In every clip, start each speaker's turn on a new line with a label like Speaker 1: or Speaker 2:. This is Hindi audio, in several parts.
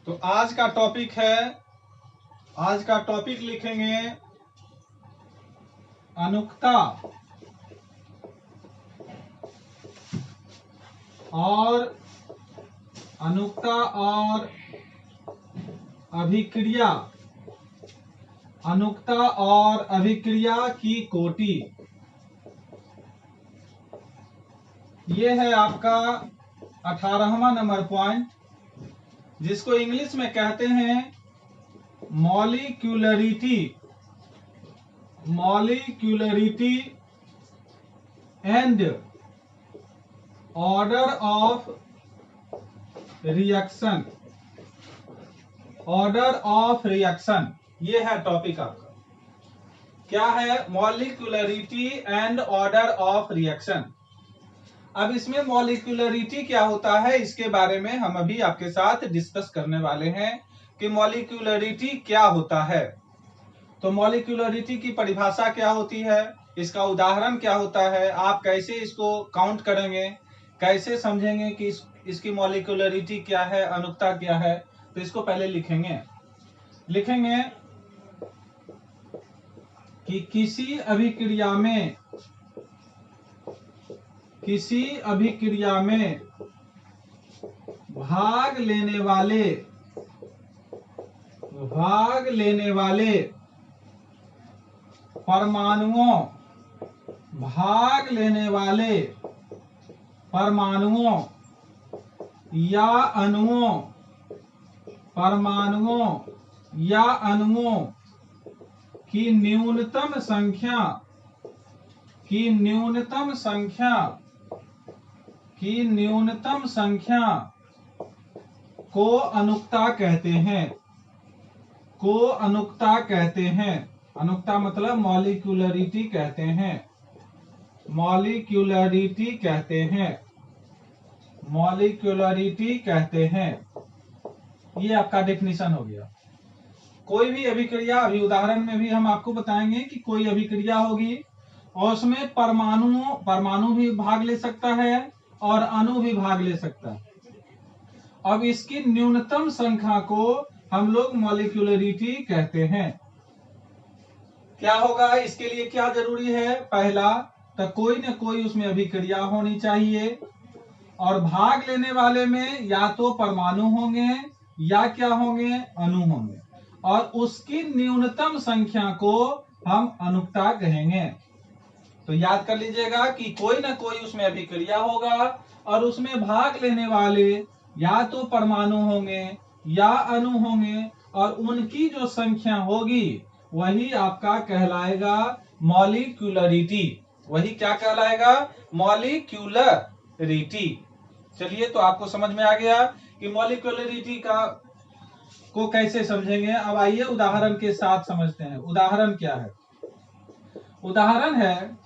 Speaker 1: तो आज का टॉपिक लिखेंगे अनुक्ता और अभिक्रिया, अनुक्ता और अभिक्रिया की कोटि। ये है आपका 18वां नंबर पॉइंट, जिसको इंग्लिश में कहते हैं molecularity and order of reaction. ये है टॉपिक आपका। क्या है? Molecularity and order of reaction. अब इसमें मॉलिक्यूलरिटी क्या होता है, इसके बारे में हम अभी आपके साथ डिस्कस करने वाले हैं कि मॉलिक्यूलरिटी क्या होता है। तो मॉलिक्यूलरिटी की परिभाषा क्या होती है, इसका उदाहरण क्या होता है, आप कैसे इसको काउंट करेंगे, कैसे समझेंगे कि इसकी मॉलिक्यूलरिटी क्या है, अनुक्ता क्या है। तो इसको पहले लिखेंगे कि किसी अभिक्रिया में भाग लेने वाले परमाणुओं या अणुओं की न्यूनतम संख्या को अनुक्ता कहते हैं। अनुक्ता मतलब मॉलिक्यूलरिटी कहते हैं। ये आपका डेफिनेशन हो गया। कोई भी अभिक्रिया, अभी उदाहरण में भी हम आपको बताएंगे कि कोई अभिक्रिया होगी और उसमें परमाणु भी भाग ले सकता है और अणु भी भाग ले सकता है। अब इसकी न्यूनतम संख्या को हम लोग मॉलिक्यूलरिटी कहते हैं। क्या होगा, इसके लिए क्या जरूरी है? पहला, तो कोई न कोई उसमें अभिक्रिया होनी चाहिए और भाग लेने वाले में या तो परमाणु होंगे या क्या होंगे, अणु होंगे, और उसकी न्यूनतम संख्या को हम अनुक्ता कहेंगे। तो याद कर लीजिएगा कि कोई न कोई उसमें अभिक्रिया होगा और उसमें भाग लेने वाले या तो परमाणु होंगे या अणु होंगे, और उनकी जो संख्या होगी वही आपका कहलाएगा मॉलिक्यूलरिटी। वही क्या कहलाएगा? मॉलिक्यूलरिटी। चलिए, तो आपको समझ में आ गया कि मॉलिक्यूलरिटी को कैसे समझेंगे। अब आइए उदाहरण के साथ समझते हैं। उदाहरण क्या है? उदाहरण है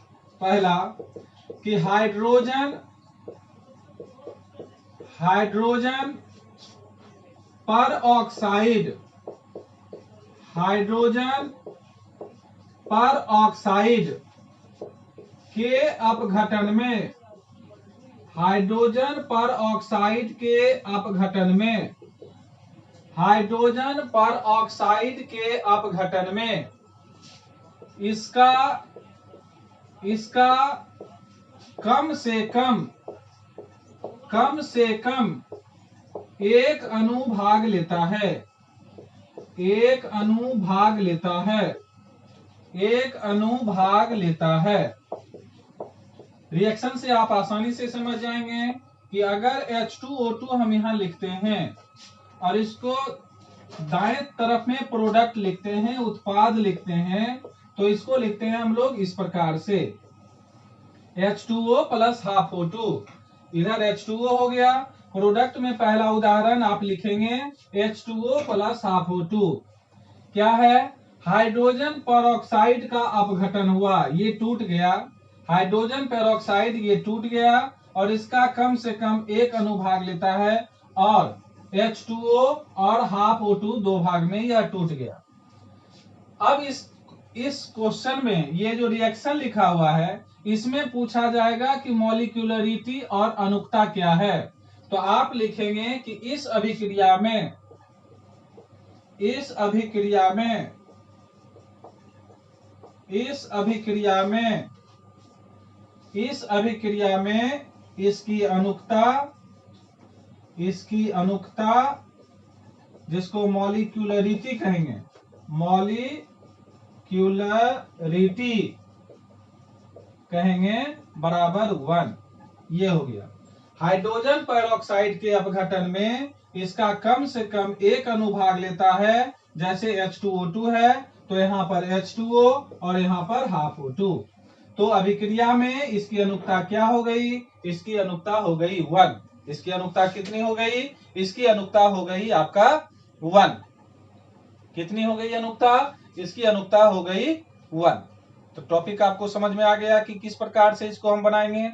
Speaker 1: पहला कि हाइड्रोजन पर ऑक्साइड के अपघटन में हाइड्रोजन पर ऑक्साइड के अपघटन में इसका कम से कम एक अणु भाग लेता है। रिएक्शन से आप आसानी से समझ जाएंगे कि अगर H2O2 हम यहाँ लिखते हैं और इसको दाएं तरफ में प्रोडक्ट लिखते हैं, उत्पाद लिखते हैं, तो इसको लिखते हैं हम लोग इस प्रकार से, H2O प्लस हाफ O2। इधर H2O हो गया। प्रोडक्ट में पहला उदाहरण आप लिखेंगे H2O प्लस हाफ O2। क्या है? हाइड्रोजन पेरोक्साइड का अपघटन हुआ, ये टूट गया। हाइड्रोजन पेरोक्साइड ये टूट गया और इसका कम से कम एक अणु भाग लेता है, और H2O और हाफ O2 दो भाग में यह टूट गया। अब इस क्वेश्चन में ये जो रिएक्शन लिखा हुआ है, इसमें पूछा जाएगा कि मॉलिक्यूलरिटी और अनुक्ता क्या है। तो आप लिखेंगे कि इस अभिक्रिया में इस अभिक्रिया में इस अभिक्रिया में इसकी अनुकता जिसको मॉलिक्यूलरिटी कहेंगे, मॉलिक्यूलरिटी कहेंगे, बराबर 1। ये हो गया। हाइड्रोजन पेरोक्साइड के अपघटन में इसका कम से कम एक अनुभाग लेता है। जैसे H2O2 है तो यहाँ पर H2O और यहाँ पर हाफ O2। तो अभिक्रिया में इसकी अनुकता क्या हो गई? इसकी अनुकता हो गई 1। इसकी अनुकता कितनी हो गई? इसकी अनुकता हो गई आपका 1। कितनी हो गई अनुकता? इसकी अनुकता हो गई 1। तो टॉपिक आपको समझ में आ गया कि किस प्रकार से इसको हम बनाएंगे।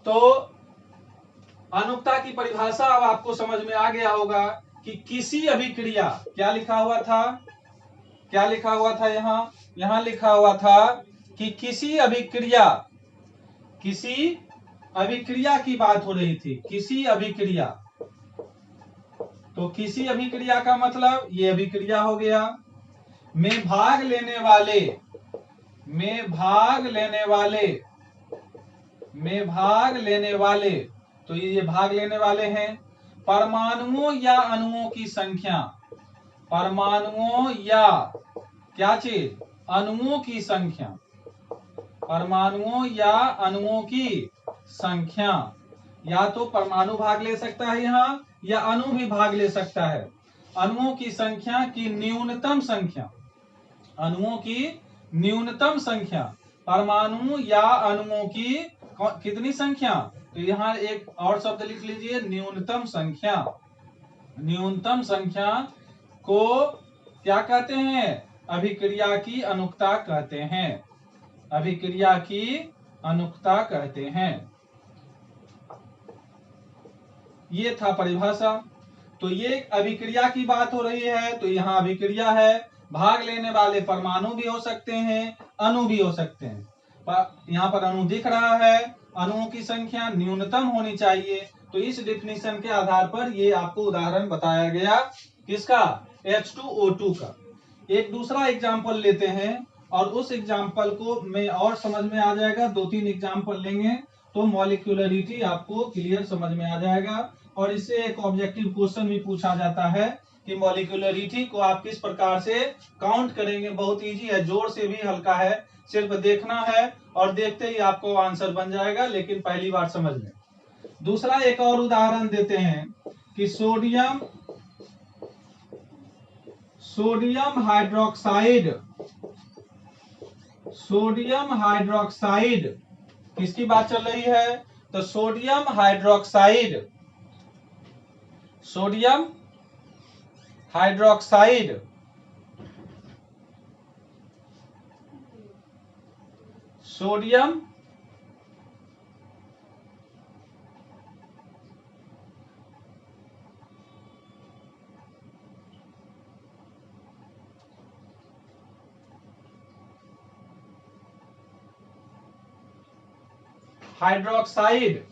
Speaker 1: तो अनुकता की परिभाषा अब आपको समझ में आ गया होगा कि किसी अभिक्रिया, क्या लिखा हुआ था? क्या लिखा हुआ था यहां लिखा हुआ था कि किसी अभिक्रिया की बात हो रही थी। किसी अभिक्रिया, तो किसी अभिक्रिया का मतलब ये अभिक्रिया हो गया। में भाग लेने वाले, तो ये भाग लेने वाले हैं परमाणुओं या अणुओं की संख्या। परमाणुओं या क्या चीज? अणुओं की संख्या। परमाणुओं या अणुओं की संख्या, या तो परमाणु भाग ले सकता है यहाँ, या अणु भी भाग ले सकता है। अणुओं की संख्या की न्यूनतम संख्या, अणुओं की न्यूनतम संख्या, परमाणु या अणुओं की कितनी संख्या? तो यहाँ एक और शब्द लिख लीजिए, न्यूनतम संख्या। न्यूनतम संख्या को क्या कहते हैं? अभिक्रिया की अनुकता कहते हैं। अभिक्रिया की अनुकता कहते हैं। ये था परिभाषा। तो ये अभिक्रिया की बात हो रही है, तो यहाँ अभिक्रिया है। भाग लेने वाले परमाणु भी हो सकते हैं, अणु भी हो सकते हैं। यहाँ पर अणु दिख रहा है, अणुओं की संख्या न्यूनतम होनी चाहिए। तो इस डेफिनेशन के आधार पर ये आपको उदाहरण बताया गया। किसका? H2O2 का। एक दूसरा एग्जाम्पल लेते हैं और उस एग्जाम्पल को में और समझ में आ जाएगा। 2-3 एग्जाम्पल लेंगे तो मॉलिक्यूलरिटी आपको क्लियर समझ में आ जाएगा। और इससे एक ऑब्जेक्टिव क्वेश्चन भी पूछा जाता है कि मॉलिक्यूलरिटी को आप किस प्रकार से काउंट करेंगे। बहुत इजी है, जोर से भी हल्का है, सिर्फ देखना है और देखते ही आपको आंसर बन जाएगा, लेकिन पहली बार समझ लें। दूसरा एक और उदाहरण देते हैं कि सोडियम हाइड्रोक्साइड किसकी बात चल रही है? तो sodium hydroxide sodium hydroxide hydroxide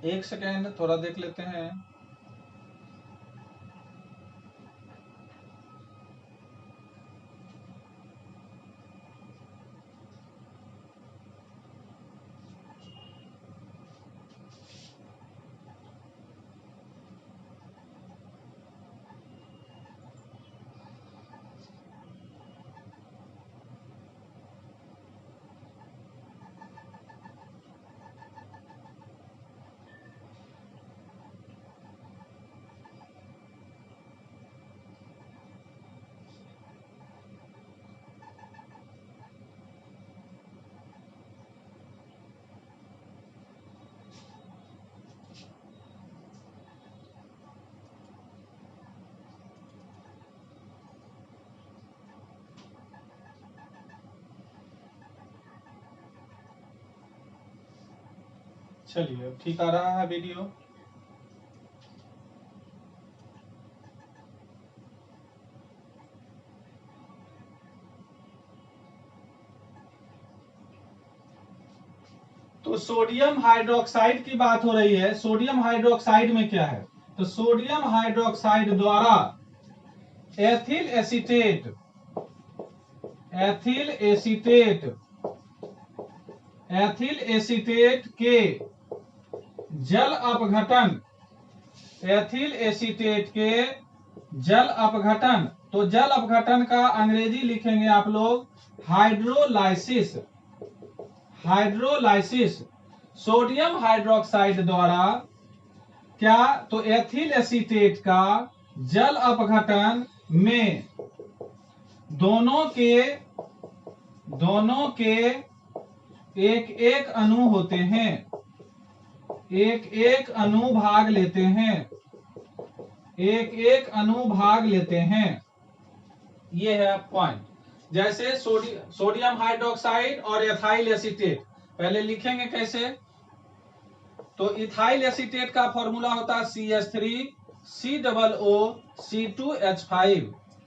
Speaker 1: एक सेकेंड थोड़ा देख लेते हैं। चलिए, ठीक आ रहा है वीडियो। तो सोडियम हाइड्रोक्साइड की बात हो रही है। सोडियम हाइड्रोक्साइड में क्या है? तो सोडियम हाइड्रोक्साइड द्वारा ethyl acetate ethyl acetate ethyl acetate के जल अपघटन एथिल एसीटेट के जल अपघटन। तो जल अपघटन का अंग्रेजी लिखेंगे आप लोग हाइड्रोलाइसिस। हाइड्रोलाइसिस सोडियम हाइड्रोक्साइड द्वारा क्या? तो एथिल एसीटेट का जल अपघटन में दोनों के एक एक अणु होते हैं, एक एक अणु भाग लेते हैं, एक एक अणु भाग लेते हैं। ये है पॉइंट। जैसे सोडियम हाइड्रोक्साइड और एथाइल एसीटेट पहले लिखेंगे कैसे? तो इथाइल एसीटेट का फॉर्मूला होता है CH3COO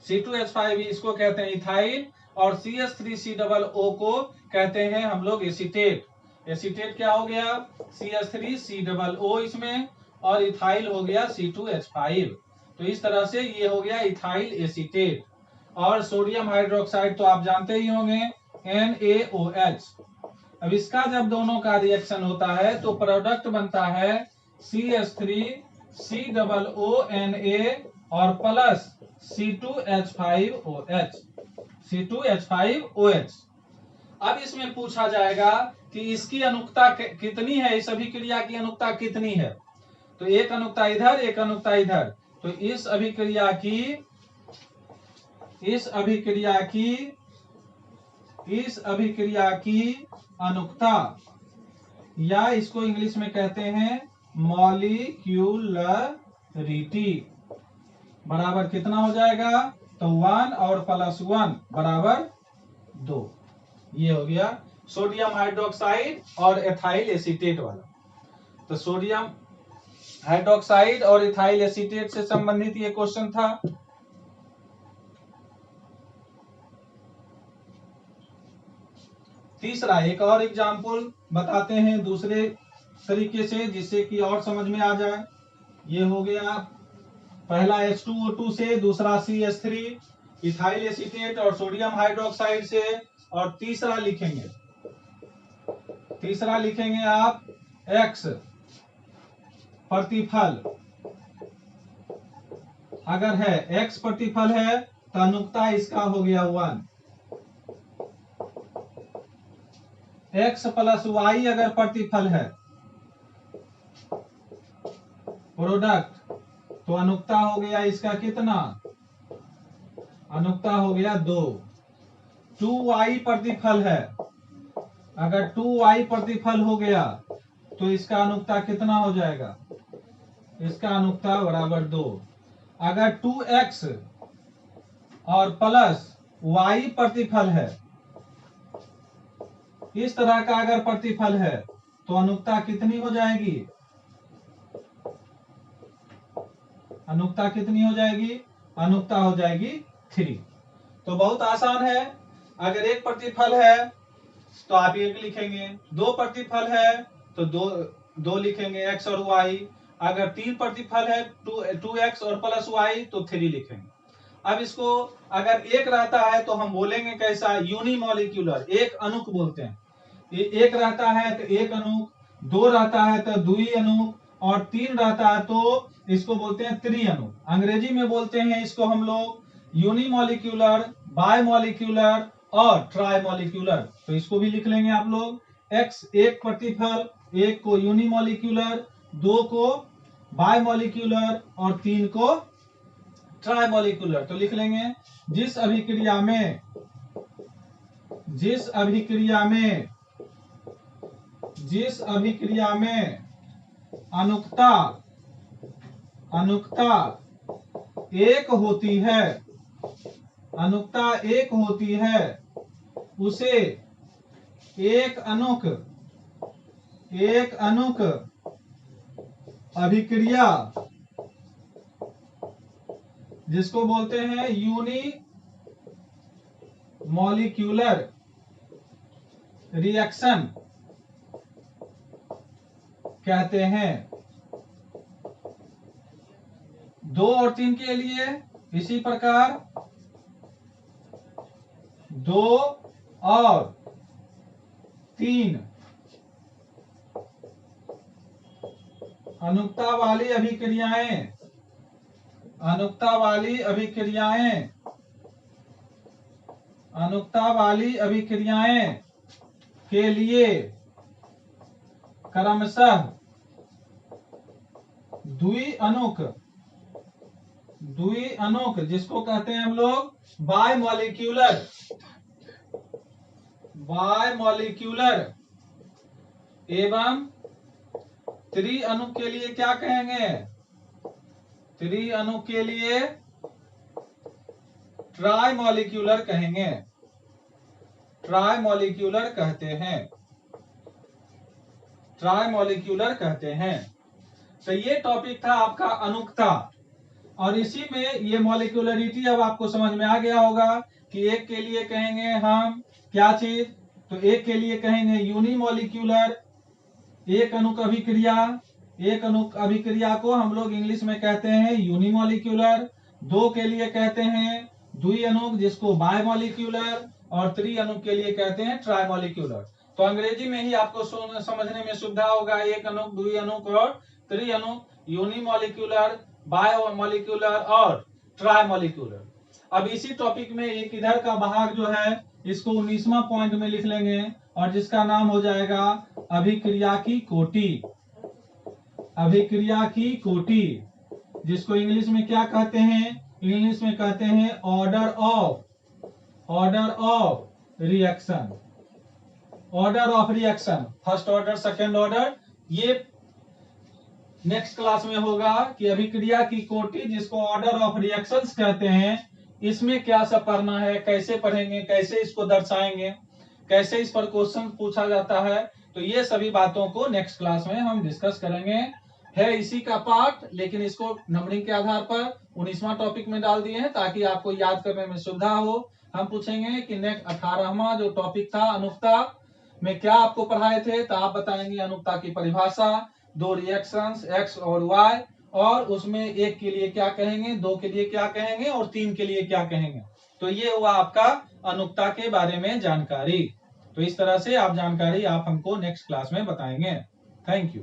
Speaker 1: C2H5 इसको कहते हैं इथाइल, और CH3COO को कहते हैं हम लोग एसीटेट। एसीटेट क्या हो गया? CH3COO इसमें, और इथाइल हो गया C2H5। तो इस तरह से ये हो गया इथाइल एसीटेट। और सोडियम हाइड्रोक्साइड तो आप जानते ही होंगे NaOH। अब इसका जब दोनों का रिएक्शन होता है तो प्रोडक्ट बनता है CH3COONA और प्लस C2H5OH। अब इसमें पूछा जाएगा कि इसकी अनुक्ता कितनी है, इस अभिक्रिया की अनुक्ता कितनी है? तो एक अनुक्ता इधर, एक अनुक्ता इधर। तो इस अभिक्रिया की अनुक्ता, या इसको इंग्लिश में कहते हैं मॉलिक्यूलरिटी, बराबर कितना हो जाएगा? तो 1 और प्लस 1 बराबर 2। ये हो गया सोडियम हाइड्रोक्साइड और एथाइल एसीटेट वाला। तो सोडियम हाइड्रोक्साइड और इथाइल एसीटेट से संबंधित ये क्वेश्चन था। तीसरा एक और एग्जाम्पल बताते हैं दूसरे तरीके से, जिससे कि और समझ में आ जाए। ये हो गया पहला H2O2 से, दूसरा CH3 इथाइल एसीटेट और सोडियम हाइड्रोक्साइड से, और तीसरा लिखेंगे आप X प्रतिफल। अगर है X प्रतिफल है तो अनुक्ता इसका हो गया 1। X प्लस Y अगर प्रतिफल है प्रोडक्ट, तो अनुक्ता हो गया इसका कितना? अनुक्ता हो गया 2। 2Y प्रतिफल है, अगर 2Y प्रतिफल हो गया तो इसका अनुक्ता कितना हो जाएगा? इसका अनुक्ता बराबर 2। अगर 2X और प्लस Y प्रतिफल है, इस तरह का अगर प्रतिफल है, तो अनुक्ता कितनी हो जाएगी? अनुक्ता कितनी हो जाएगी? अनुक्ता हो जाएगी 3। तो बहुत आसान है। अगर एक प्रतिफल है तो आप 1 लिखेंगे, 2 प्रतिफल है तो 2 लिखेंगे X और Y। अगर 3 प्रतिफल है 2X और प्लस Y तो 3 लिखेंगे। अब इसको अगर 1 रहता है तो हम बोलेंगे कैसा? यूनिमॉलिक्यूलर, एक अणुक बोलते हैं। 1 रहता है तो एक अणुक, 2 रहता है तो द्वि अणुक, और 3 रहता है तो इसको बोलते हैं त्रिअणुक। अंग्रेजी में बोलते हैं इसको हम लोग यूनिमॉलिक्यूलर, बायमॉलिक्यूलर और ट्राइमॉलिक्यूलर। तो इसको भी लिख लेंगे आप लोग। X एक प्रतिफल, 1 को यूनिमॉलिक्यूलर, 2 को बायमॉलिक्यूलर और 3 को ट्राइमॉलिक्यूलर। तो लिख लेंगे जिस अभिक्रिया में अनुक्ता एक होती है, उसे एक अणुक अभिक्रिया, जिसको बोलते हैं यूनिमॉलिक्यूलर रिएक्शन कहते हैं। 2 और 3 के लिए इसी प्रकार 2 और 3 अनुक्ता वाली अभिक्रियाएं, अनुक्ता वाली अभिक्रियाएं, अनुक्ता वाली अभिक्रियाएं के लिए क्रमशः द्विअनुक जिसको कहते हैं हम लोग बायमॉलिक्यूलर एवं त्रिअनुक के लिए क्या कहेंगे? त्रिअनुक के लिए ट्राइमॉलिक्यूलर कहेंगे, ट्राइमॉलिक्यूलर कहते हैं, ट्राइमॉलिक्यूलर कहते हैं। तो ये टॉपिक था आपका अनुक्ता, और इसी में ये मॉलिक्यूलरिटी अब आपको समझ में आ गया होगा कि एक के लिए कहेंगे हम क्या चीज, तो एक के लिए कहेंगे यूनिमॉलिक्यूलर, एक अणुक अभिक्रिया, एक अणुक अभिक्रिया को हम लोग इंग्लिश में कहते हैं यूनिमॉलिक्यूलर। 2 के लिए कहते हैं द्विअणुक जिसको बायमॉलिक्यूलर, और त्रिअणुक के लिए कहते हैं ट्राइमॉलिक्यूलर। तो अंग्रेजी में ही आपको समझने में सुविधा होगा, एक अणुक, द्विअणुक और त्रिअणुक, यूनिमॉलिक्यूलर, बायोमॉलिक्यूलर और ट्राइमॉलिक्यूलर। अब इसी टॉपिक में एक इधर का भाग जो है इसको 19वां पॉइंट में लिख लेंगे, और जिसका नाम हो जाएगा अभिक्रिया की कोटि। अभिक्रिया की कोटि जिसको इंग्लिश में क्या कहते हैं? इंग्लिश में कहते हैं order of reaction, order of reaction, first order, second order. ये नेक्स्ट क्लास में होगा कि अभिक्रिया की कोटि जिसको ऑर्डर ऑफ रिएक्शंस कहते हैं, इसमें क्या सब पढ़ना है, कैसे पढ़ेंगे, कैसे इसको दर्शाएंगे, कैसे इस पर क्वेश्चन पूछा जाता है। तो ये सभी बातों को नेक्स्ट क्लास में हम डिस्कस करेंगे। है इसी का पार्ट, लेकिन इसको नंबरिंग के आधार पर 19वां टॉपिक में डाल दिए हैं ताकि आपको याद करने में सुविधा हो। हम पूछेंगे कि नेक्स्ट 18वां जो टॉपिक था अनुक्ता में क्या आपको पढ़ाए थे, तो आप बताएंगे अनुक्ता की परिभाषा, 2 रिएक्शंस एक्स और वाई, और उसमें 1 के लिए क्या कहेंगे, 2 के लिए क्या कहेंगे और 3 के लिए क्या कहेंगे। तो ये हुआ आपका अनुक्ता के बारे में जानकारी। तो इस तरह से आप जानकारी आप हमको नेक्स्ट क्लास में बताएंगे। Thank you.